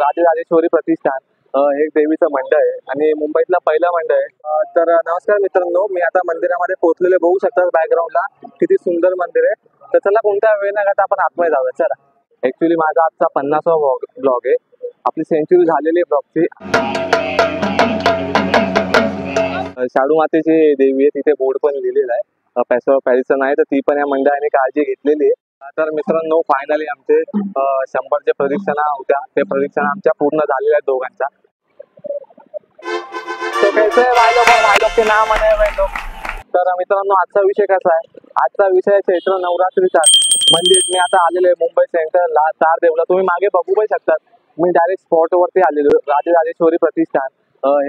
राजराजेश्वरी प्रतिष्ठान एक देवीचं मंडळ आहे आणि मुंबईतलं पहिलं मंडळ आहे. तर नमस्कार मित्रांनो, मी आता मंदिरामध्ये पोहोचलेले बघू शकतात बॅकग्राऊंडला किती सुंदर मंदिर आहे. तर चला कोणत्या वेळ न घालता आपण आतमध्ये जाऊया. चला, ऍक्च्युली माझा आजचा 50वा ब्लॉग आहे. आपली सेंचुरी झालेली आहे ब्लॉगची. शाडू मातेची देवी आहे, तिथे बोर्ड पण लिहिलेला आहे. पॅरिसचं नाही तर ती पण या मंडळाने काळजी घेतलेली आहे. तर मित्रांनो, फायनली आमचे 100 प्रदक्षिणा होत्या, ते प्रदक्षिणा आमच्या पूर्ण झालेल्या आहेत दोघांच्या. तो कैसे भाई लोग के नाम आहे भाई लोग. तर मित्रांनो, आजचा विषय कसा आहे? आजचा विषय चैत्र नवरात्रीचा. म्हणजे मी आता आलेलो आहे मुंबई सेंट्रलला तारदेवला. तुम्ही मागे बघू पण शकतात. मी डायरेक्ट स्पॉटवरती आलेलो. राजराजेश्वरी प्रतिष्ठान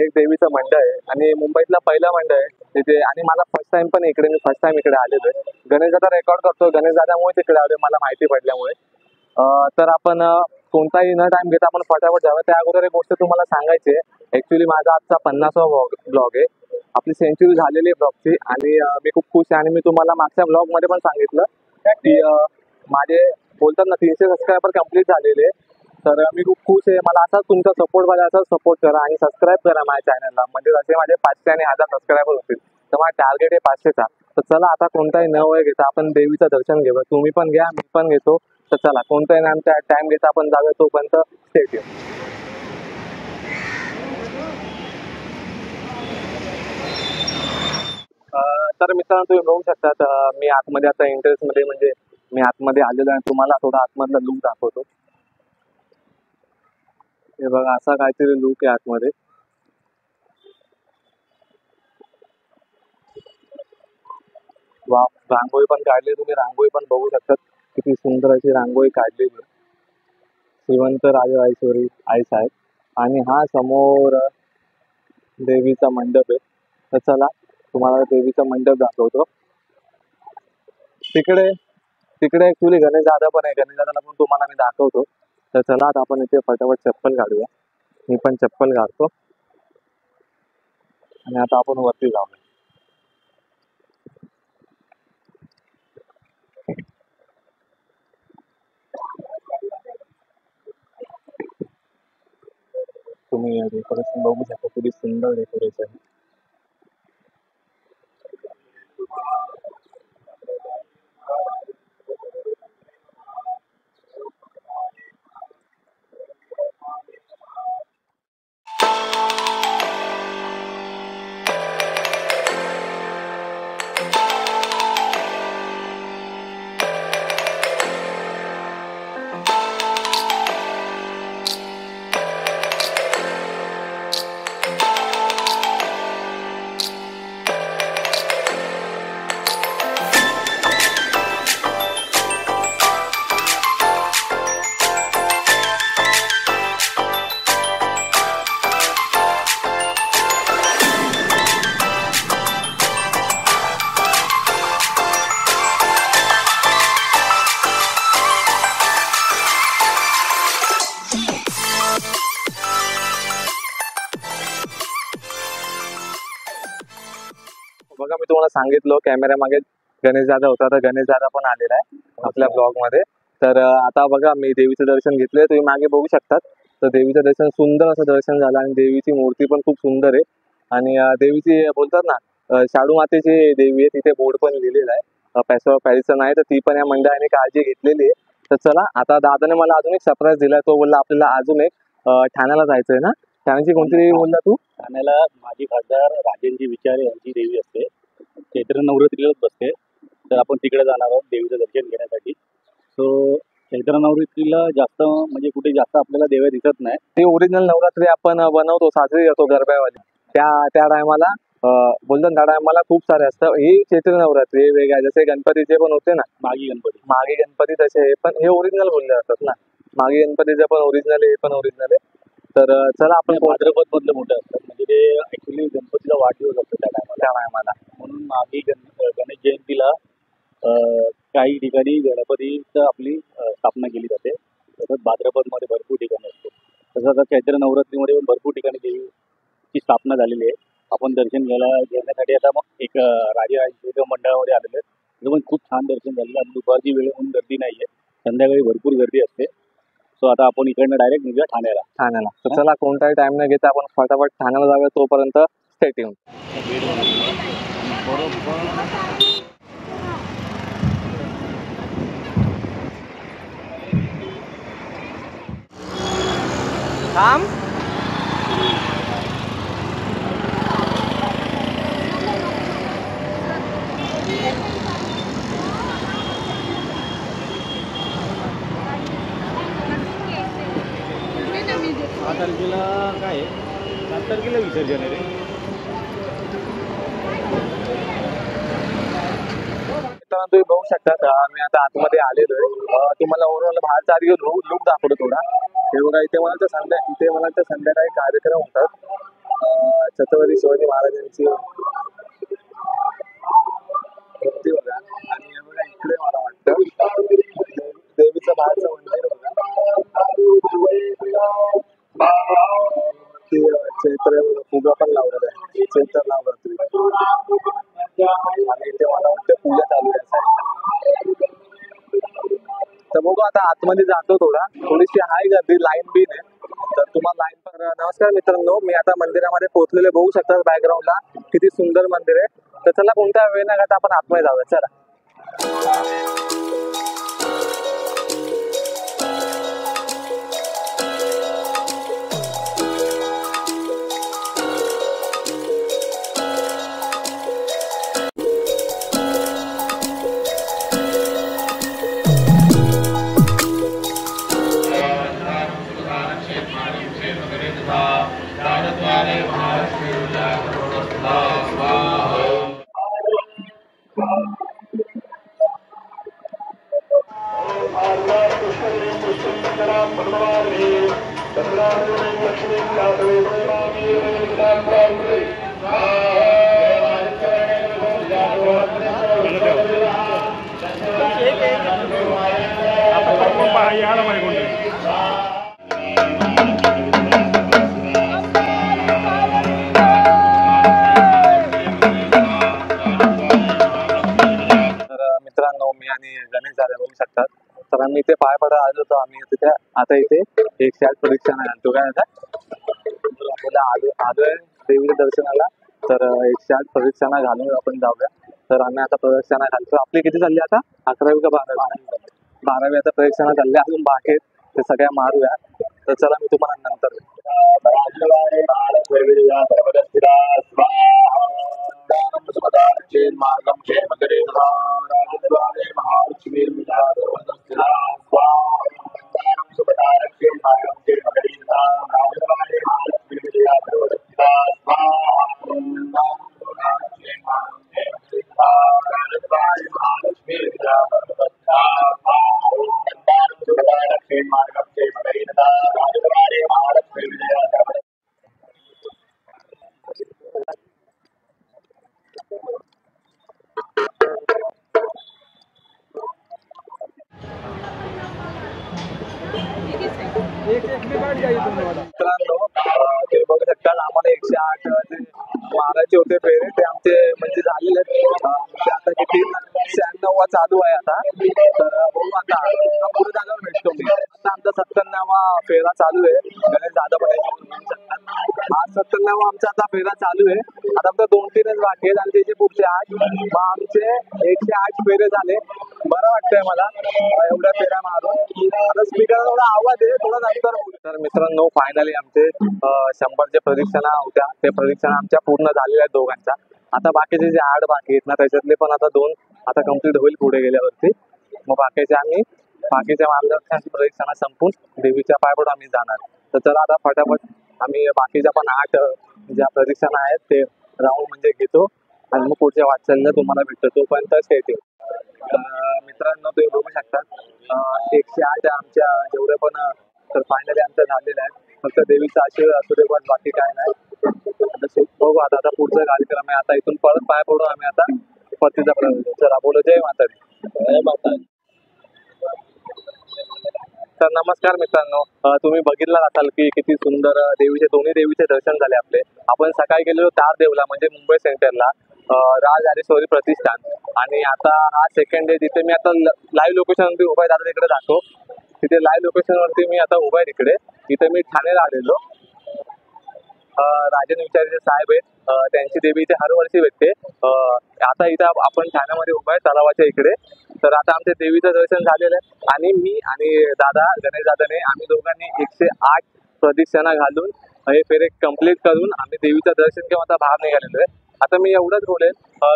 एक देवीचं मंडळ आहे आणि मुंबईतलं पहिलं मंडळ आहे तिथे. आणि मला फर्स्ट टाइम पण इकडे, मी फर्स्ट टाइम इकडे आलेलो आहे. गणेशदादा रेकॉर्ड करतो, गणेशदादामुळे तिकडे आलो मला माहिती पडल्यामुळे. तर आपण कोणताही न टाइम घेता आपण फटाफट जाऊया. त्या अगोदर एक गोष्ट तुम्हाला सांगायची आहे. ऍक्च्युली माझा आजचा 50वा ब्लॉग आहे. आपली सेंचुरी झालेली आहे ब्लॉगची आणि मी खूप खुश आहे. आणि मी तुम्हाला मागच्या ब्लॉग मध्ये पण सांगितलं की माझे बोलतात ना 300 सबस्क्रायबर कंप्लीट झालेले. तर मी खूप खुश आहे. मला असाच तुमचा सपोर्ट पाहिजे, असाच सपोर्ट करा आणि सबस्क्राईब करा माझ्या चॅनलला. म्हणजे जसे माझे 500 आणि 1000 सबस्क्रायबर होतील तर माझा टार्गेट आहे 500चा. तर चला आता कोणताही न वेळ घेता आपण देवीचं दर्शन घेऊया. तुम्ही पण घ्या, मी पण घेतो. तर चला कोणताही नाम टाइम घेता आपण जाऊया. तोपर्यंत स्टे ट्यून. तर मित्रांनो, तुम्ही बघू शकतात मी आतमध्ये आता इंटरेस्ट मध्ये म्हणजे मी आतमध्ये आलेलो आहे. तुम्हाला थोडा आतमधला लुक दाखवतो. हे बघा, असा काहीतरी लुक आहे आतमध्ये. वा, रांगोळी पण काढली. तुम्ही रांगोळी पण बघू शकतात किती सुंदर अशी रांगोळी काढलेली आहे. श्रीमंत राजराजेश्वरी आई साहेब. आणि हा समोर देवीचा मंडप आहे. तर चला तुम्हाला देवीचा मंडप दाखवतो. तिकडे तिकडे ऍक्च्युली गणेश दादा पण आहे. गणेश दादाला पण तुम्हाला मी दाखवतो. तर चला आता आपण इथे फटाफट चप्पल काढूया. मी पण चप्पल काढतो आणि आता आपण वरती जाऊया. तुम्ही डेकोरेशन बघू शकता, किती सुंदर डेकोरेशन. बघा, मी तुम्हाला सांगितलं कॅमेरा मागे गणेश दादा होता, तर गणेश दादा पण आलेला आहे आपल्या ब्लॉग मध्ये. तर आता बघा, मी देवीचं दर्शन घेतलंय. तुम्ही मागे बघू शकतात. तर देवीचं दर्शन, सुंदर असं दर्शन झालं आणि देवीची मूर्ती पण खूप सुंदर आहे. आणि देवीची बोलतात ना शाडू मातेची देवी आहे, तिथे बोर्ड पण लिहिलेला आहे. पॅरिसचं नाही तर ती पण या मंडळाने काळजी घेतलेली आहे. तर चला, आता दादाने मला अजून एक सरप्राईज दिलाय. तो बोलला आपल्याला अजून एक ठाण्याला जायचंय ना. ठाण्याची कोणती देवी बोलला तू? ठाण्याला माजी खासदार राजेंद्र विचारे यांची देवी असते. चैत्र नवरात्रीलाच बसते. तर आपण तिकडे जाणार आहोत देवीचं दर्शन घेण्यासाठी. सो चैत्र नवरात्रीला जास्त म्हणजे कुठे जास्त आपल्याला देव्या दिसत नाही. ते ओरिजिनल नवरात्री आपण बनवतो, साजरी करतो गरब्यावाली. त्या टायमाला बोलतात, त्या टायमाला खूप सारे असतात. ही चैत्र नवरात्री वेगळ्या, जसे गणपतीचे पण होते ना मागे गणपती तसे, पण हे ओरिजिनल बोलले जातात ना. मागे गणपतीचे पण ओरिजिनल आहे, हे पण ओरिजिनल आहे. तर चला आपण भाद्रपद मधले मोठे असतात. म्हणजे ते ऍक्च्युली गणपतीचा वाढदिवस असतो त्या टायमाला. म्हणून मागे गणेश जयंतीला काही ठिकाणी गणपतीचं आपली स्थापना केली जाते. तसंच भाद्रपदमध्ये भरपूर ठिकाणी असते. तसं आता चैत्र नवरात्रीमध्ये पण भरपूर ठिकाणी देवीची स्थापना झालेली आहे. आपण दर्शन घेण्यासाठी आता मग एक राजराजेश्वरी मंडळामध्ये आलेलो आहे. तिथं पण खूप छान दर्शन झालेलं आहे. दुपारची वेळ म्हणून गर्दी नाहीये, संध्याकाळी भरपूर गर्दी असते. सो आता आपण इकडनं डायरेक्ट निघूया ठाण्याला. ठाण्याला. तर चला कोणताही टाइम न घेता आपण फटाफट ठाण्याला जाऊया. तोपर्यंत स्टे ट्यून. थांब. तारखेला काय आहे? 7 तारखेला विसर्जन आहे रे. मित्रांनो तुम्ही बघू शकता मी आता आतमध्ये आलेलो आहे. तुम्हाला ओव्हरऑल बाहेरचा आधी लुक दाखवतो थोडा. हे बघा इथे मला संध्याकाळी कार्यक्रम होतात. छत्रपती शिवाजी महाराजांची मूर्ती बघा. आणि हे बघा इकडे मला वाटतं देवीचं बाहेरचं मंदिर बघा. चैत्र पूजा पण लावलेला आहे. चैत्र नवरात्री. आणि इथे मला वाटतं पूजा चालू आहे. तर बघू आता आतमध्ये जातो थोडीशी हाय गर्दी लाईन बिन आहे. तर तुम्हाला लाईन पण. नमस्कार मित्रांनो, मी आता मंदिरामध्ये पोहोचलेले बघू शकता बॅकग्राऊंडला किती सुंदर मंदिर आहे. तर चला कोणत्या वेळ न घालता आपण आतमध्ये जाऊया. चला. मित्रांनो मी आणि गणेश दादा बघू शकतात. तर आम्ही इथे पाय पडा आलो होतो. आम्ही तिथे आता इथे 108 परीक्षाना घालतो. काय आता आपल्याला आलोय देवीच्या दर्शनाला. तर 108 परीक्षाना घालून आपण जाऊया. तर आम्ही आता प्रदक्षिणा घालतो. आपली किती चालली आता? 11वी का 12वी? 12वी आता प्रदक्षिणा चालल्या. अजून बाकी आहेत ते सगळ्या मारूया. तर चला मी तुम्हाला नंतर. मित्रांनो ते बघू शकता आम्हाला 108 मारायचे होते फेरे. ते आमचे म्हणजे झालेले आहेत. आता किती 96वा चालू आहे आता. तर बघू आता पुढे जागावर भेटतो मी. आता आमचा 97वा फेरा चालू आहे. गणेश दादा पण हा 97वा आमचा आता फेरा चालू आहे. आता आमचा 2-3च बाकी आहेत आणि त्याचे पुढचे 8. मग आमचे 108 फेरे झाले. बरं वाटतंय मला एवढ्या फेऱ्या मारून. आता स्पीकर थोडा आवाज आहे थोडा नंतर. तर मित्रांनो फायनली आमचे 100च्या प्रदक्षिणा होत्या. ते प्रदक्षिणा आमच्या पूर्ण झालेल्या आहेत दोघांच्या. आता बाकीचे जे 8 बाकी आहेत ना त्याच्यातले पण आता 2 आता कम्प्लीट होईल पुढे गेल्यावरती. मग बाकीच्या मार्गाची प्रदक्षिणा संपून देवीच्या पायापड आम्ही जाणार. तर चला आता फटाफट आम्ही बाकीच्या पण 8 ज्या प्रदक्षिणा आहेत ते राऊंड म्हणजे घेतो आणि मग पुढच्या वाटचालीला तुम्हाला भेटतो. तोपर्यंत सेटिंग. मित्रांनो तुम्ही बघू शकता 108 आमच्या जेवढे पण तर फायनली आमच्या झालेल्या आहेत. फक्त देवीचा आशीर्वाद असू दे बस बाकी काय नाही. बघू आता पुढचा कार्यक्रम आहे. आता इथून परत पाय पडू आम्ही आता पतीचा प्रवेश. चला बोलो जय माता दी. जय माता दी. तर नमस्कार मित्रांनो, तुम्ही बघितलं असाल की किती सुंदर दोन्ही देवीचे दर्शन झाले आपले. आपण सकाळी गेलेलो तारदेवला म्हणजे मुंबई सेंटरला राज राजेश्वरी प्रतिष्ठान. आणि आता हा सेकंड डे जिथे मी आता लाईव्ह लोकेशन उभा आहे. आता तिकडे दाखव. तिथे लाईव्ह लोकेशन वरती मी आता उभा आहे तिकडे. इथे मी ठाणेला आलेलो. राजन विचारे जे साहेब आहेत, त्यांची देवी इथे हर वर्षी भेटते. आता इथं आपण ठाण्यामध्ये उभा आहे तलावाच्या इकडे. तर आता आमच्या देवीचं दर्शन झालेलं आहे आणि मी आणि दादा गणेश दादाने आम्ही दोघांनी 108 प्रदक्षिणा घालून हे फेरे कंप्लीट करून आम्ही देवीचं दर्शन घेऊन आता बाहेर निघालेलो आहे. आता मी एवढंच बोलेन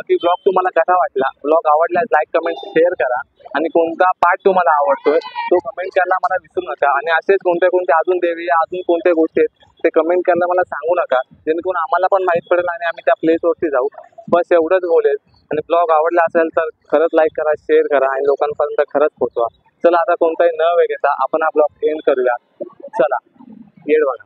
की ब्लॉग तुम्हाला कसा वाटला. ब्लॉग आवडल्यास लाईक कमेंट शेअर करा आणि कोणता पार्ट तुम्हाला आवडतोय तो कमेंट करायला मला विसरू नका. आणि असेच कोणत्या कोणत्या अजून देवी अजून कोणत्या गोष्टी आहेत ते कमेंट करायला मला सांगू नका, जेणेकरून आम्हाला पण माहीत पडेल आणि आम्ही त्या प्लेसवरती जाऊ. बस एवढंच बोलेल. आणि ब्लॉग आवडला असेल तर खरंच लाईक करा, शेअर करा आणि लोकांपर्यंत खरंच पोहोचवा. चला आता कोणताही न वेळ घेता आपण हा ब्लॉग एंड करूया. चला येड बघा.